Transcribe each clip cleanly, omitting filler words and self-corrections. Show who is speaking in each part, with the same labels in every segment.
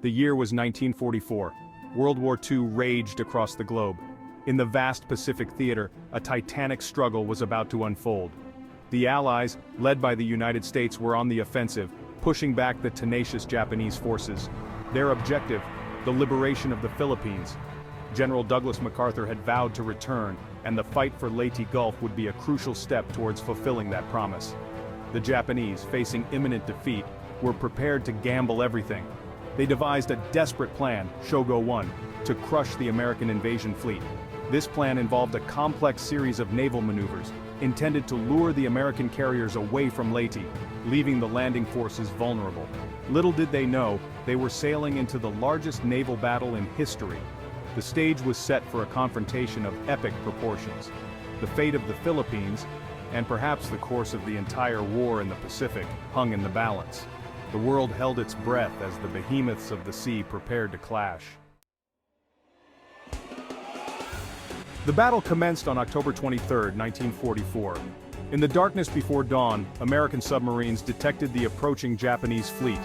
Speaker 1: The year was 1944. World War II raged across the globe. In the vast Pacific theater, a titanic struggle was about to unfold. The Allies, led by the United States, were on the offensive, pushing back the tenacious Japanese forces. Their objective, the liberation of the Philippines. General Douglas MacArthur had vowed to return, and the fight for Leyte Gulf would be a crucial step towards fulfilling that promise. The Japanese, facing imminent defeat, were prepared to gamble everything. They devised a desperate plan, Shogo 1, to crush the American invasion fleet. This plan involved a complex series of naval maneuvers, intended to lure the American carriers away from Leyte, leaving the landing forces vulnerable. Little did they know, they were sailing into the largest naval battle in history. The stage was set for a confrontation of epic proportions. The fate of the Philippines, and perhaps the course of the entire war in the Pacific, hung in the balance. The world held its breath as the behemoths of the sea prepared to clash. The battle commenced on October 23, 1944. In the darkness before dawn, American submarines detected the approaching Japanese fleet.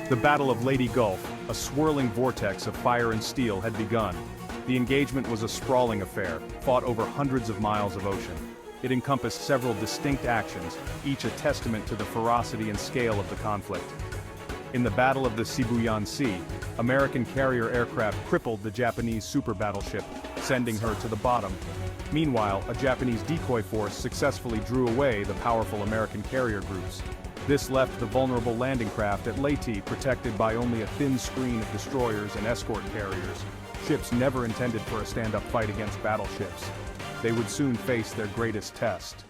Speaker 1: The Battle of Leyte Gulf, a swirling vortex of fire and steel, had begun. The engagement was a sprawling affair, fought over hundreds of miles of ocean. It encompassed several distinct actions, each a testament to the ferocity and scale of the conflict. In the Battle of the Sibuyan Sea, American carrier aircraft crippled the Japanese super battleship, sending her to the bottom. Meanwhile, a Japanese decoy force successfully drew away the powerful American carrier groups. This left the vulnerable landing craft at Leyte protected by only a thin screen of destroyers and escort carriers, ships never intended for a stand-up fight against battleships. They would soon face their greatest test.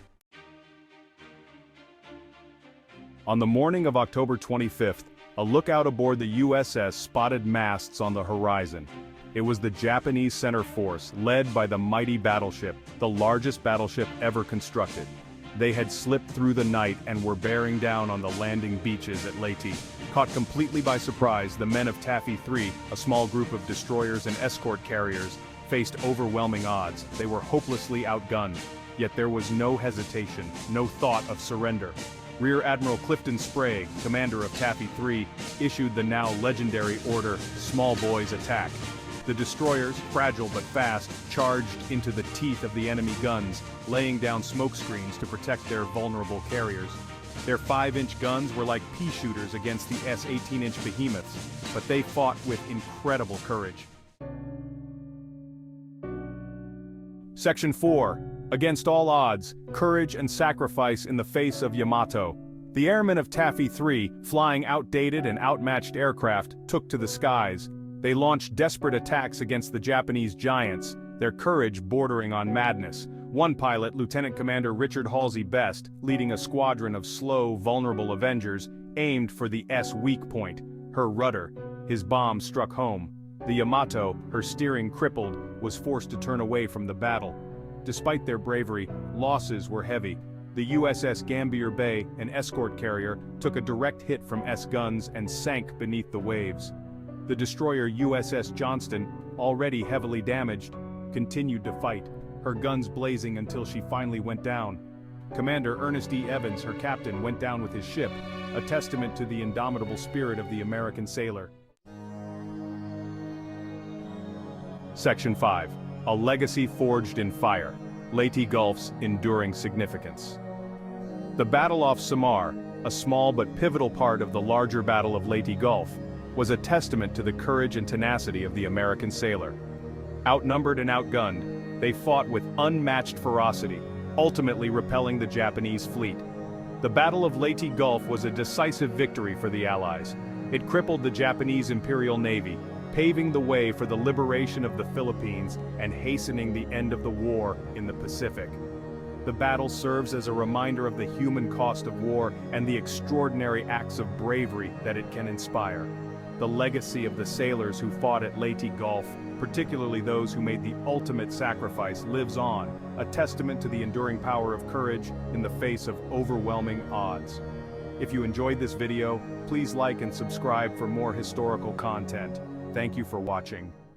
Speaker 1: On the morning of October 25th, a lookout aboard the USS spotted masts on the horizon. It was the Japanese center force, led by the mighty battleship, the largest battleship ever constructed. They had slipped through the night and were bearing down on the landing beaches at Leyte. Caught completely by surprise, the men of Taffy 3, a small group of destroyers and escort carriers, faced overwhelming odds. They were hopelessly outgunned. Yet there was no hesitation, no thought of surrender. Rear Admiral Clifton Sprague, commander of Taffy 3, issued the now legendary order, "Small Boys Attack." The destroyers, fragile but fast, charged into the teeth of the enemy guns, laying down smoke screens to protect their vulnerable carriers. Their 5-inch guns were like pea shooters against the S-18-inch behemoths, but they fought with incredible courage. Section 4. Against all odds, courage and sacrifice in the face of Yamato. The airmen of Taffy 3, flying outdated and outmatched aircraft, took to the skies. They launched desperate attacks against the Japanese giants, their courage bordering on madness. One pilot, Lieutenant Commander Richard Halsey Best, leading a squadron of slow, vulnerable Avengers, aimed for the S weak point, her rudder. His bomb struck home. The Yamato, her steering crippled, was forced to turn away from the battle. Despite their bravery, losses were heavy. The USS Gambier Bay, an escort carrier, took a direct hit from S guns and sank beneath the waves. The destroyer USS Johnston, already heavily damaged, continued to fight, her guns blazing until she finally went down. Commander Ernest E. Evans, her captain, went down with his ship, a testament to the indomitable spirit of the American sailor. Section 5. A legacy forged in fire. Leyte Gulf's enduring significance. The Battle off Samar, a small but pivotal part of the larger Battle of Leyte Gulf, was a testament to the courage and tenacity of the American sailor. Outnumbered and outgunned, they fought with unmatched ferocity, ultimately repelling the Japanese fleet. The Battle of Leyte Gulf was a decisive victory for the Allies. It crippled the Japanese Imperial Navy, paving the way for the liberation of the Philippines and hastening the end of the war in the Pacific. The battle serves as a reminder of the human cost of war and the extraordinary acts of bravery that it can inspire. The legacy of the sailors who fought at Leyte Gulf, particularly those who made the ultimate sacrifice, lives on, a testament to the enduring power of courage in the face of overwhelming odds. If you enjoyed this video, please like and subscribe for more historical content. Thank you for watching.